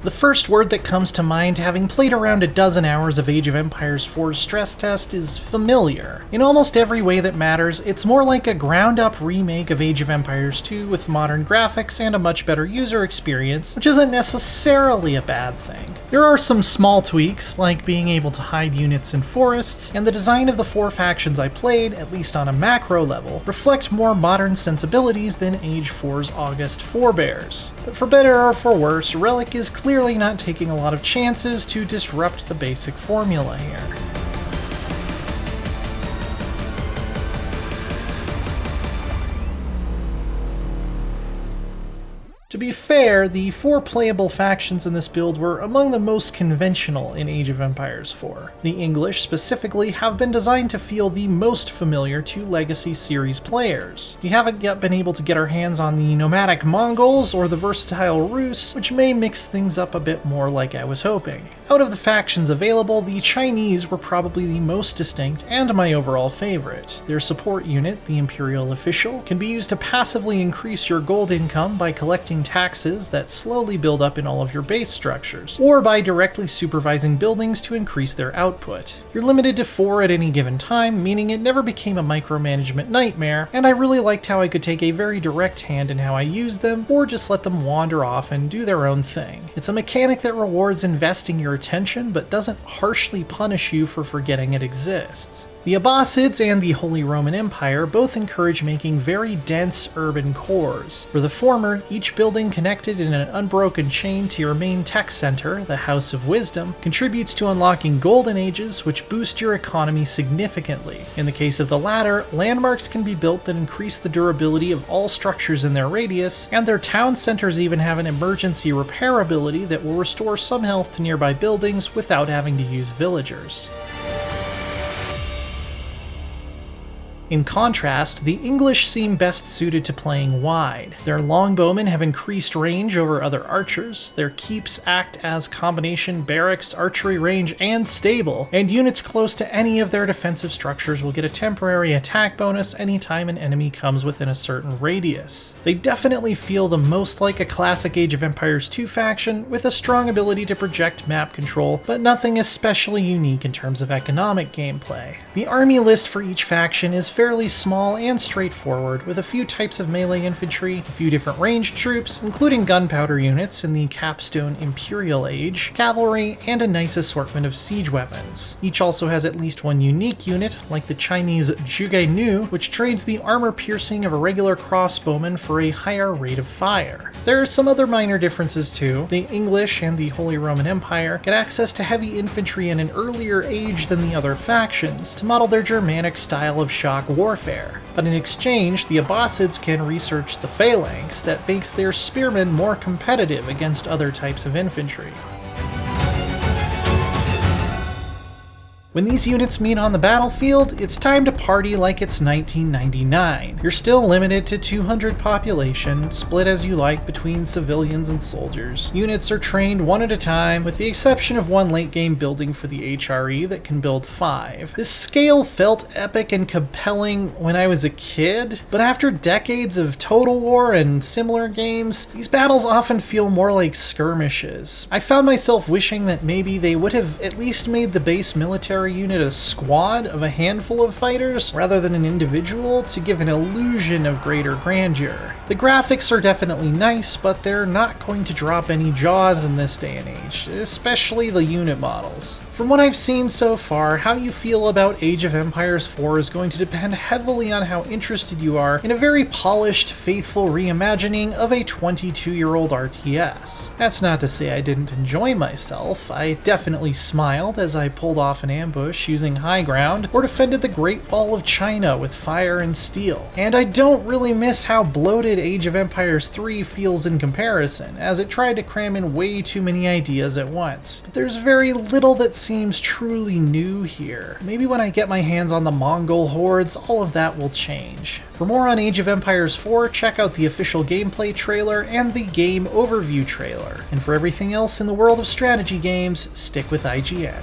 The first word that comes to mind, having played around a dozen hours of Age of Empires 4's stress test, is familiar. In almost every way that matters, it's more like a ground-up remake of Age of Empires 2 with modern graphics and a much better user experience, which isn't necessarily a bad thing. There are some small tweaks, like being able to hide units in forests, and the design of the 4 factions I played, at least on a macro level, reflect more modern sensibilities than Age 4's August forebears. But for better or for worse, Relic is clearly not taking a lot of chances to disrupt the basic formula here. To be fair, the 4 playable factions in this build were among the most conventional in Age of Empires 4. The English, specifically, have been designed to feel the most familiar to Legacy series players. We haven't yet been able to get our hands on the nomadic Mongols or the versatile Rus, which may mix things up a bit more like I was hoping. Out of the factions available, the Chinese were probably the most distinct and my overall favorite. Their support unit, the Imperial Official, can be used to passively increase your gold income by collecting taxes that slowly build up in all of your base structures, or by directly supervising buildings to increase their output. You're limited to 4 at any given time, meaning it never became a micromanagement nightmare, and I really liked how I could take a very direct hand in how I used them, or just let them wander off and do their own thing. It's a mechanic that rewards investing your attention, but doesn't harshly punish you for forgetting it exists. The Abbasids and the Holy Roman Empire both encourage making very dense urban cores. For the former, each building connected in an unbroken chain to your main tech center, the House of Wisdom, contributes to unlocking golden ages which boost your economy significantly. In the case of the latter, landmarks can be built that increase the durability of all structures in their radius, and their town centers even have an emergency repair ability that will restore some health to nearby buildings without having to use villagers. In contrast, the English seem best suited to playing wide. Their longbowmen have increased range over other archers, their keeps act as combination barracks, archery range, and stable, and units close to any of their defensive structures will get a temporary attack bonus anytime an enemy comes within a certain radius. They definitely feel the most like a classic Age of Empires 2 faction, with a strong ability to project map control, but nothing especially unique in terms of economic gameplay. The army list for each faction is fairly small and straightforward, with a few types of melee infantry, a few different ranged troops, including gunpowder units in the capstone Imperial Age, cavalry, and a nice assortment of siege weapons. Each also has at least one unique unit, like the Chinese Zhuge Nu, which trades the armor piercing of a regular crossbowman for a higher rate of fire. There are some other minor differences too. The English and the Holy Roman Empire get access to heavy infantry in an earlier age than the other factions, to model their Germanic style of shock warfare, but in exchange, the Abbasids can research the phalanx that makes their spearmen more competitive against other types of infantry. When these units meet on the battlefield, it's time to party like it's 1999. You're still limited to 200 population, split as you like between civilians and soldiers. Units are trained one at a time, with the exception of one late game building for the HRE that can build 5. This scale felt epic and compelling when I was a kid, but after decades of Total War and similar games, these battles often feel more like skirmishes. I found myself wishing that maybe they would have at least made the base military unit a squad of a handful of fighters rather than an individual to give an illusion of greater grandeur. The graphics are definitely nice, but they're not going to drop any jaws in this day and age, especially the unit models. From what I've seen so far, how you feel about Age of Empires 4 is going to depend heavily on how interested you are in a very polished, faithful reimagining of a 22-year-old RTS. That's not to say I didn't enjoy myself. I definitely smiled as I pulled off an ambush using high ground, or defended the Great Wall of China with fire and steel. And I don't really miss how bloated Age of Empires 3 feels in comparison, as it tried to cram in way too many ideas at once. But there's very little that seems truly new here. Maybe when I get my hands on the Mongol hordes, all of that will change. For more on Age of Empires 4, check out the official gameplay trailer and the game overview trailer. And for everything else in the world of strategy games, stick with IGN.